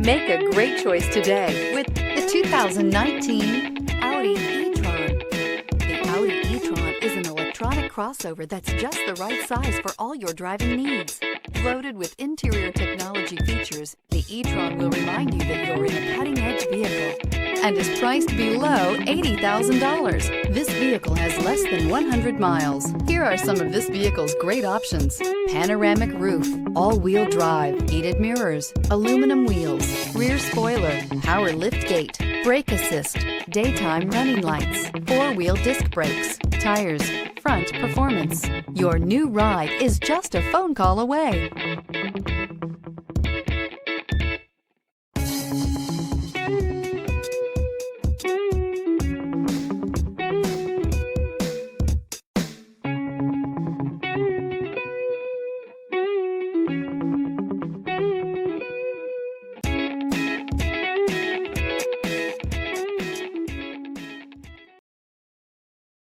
Make a great choice today with the 2019 Audi E-TRON. The Audi E-TRON is an electronic crossover that's just the right size for all your driving needs. Loaded with interior technology features, the E-TRON will remind you that you're in a cutting-edge vehicle and is priced below $80,000. This vehicle has less than 100 miles. Here are some of this vehicle's great options: panoramic roof, all-wheel drive, heated mirrors, aluminum wheels, rear spoiler, power liftgate, brake assist, daytime running lights, four-wheel disc brakes, tires, front performance. Your new ride is just a phone call away.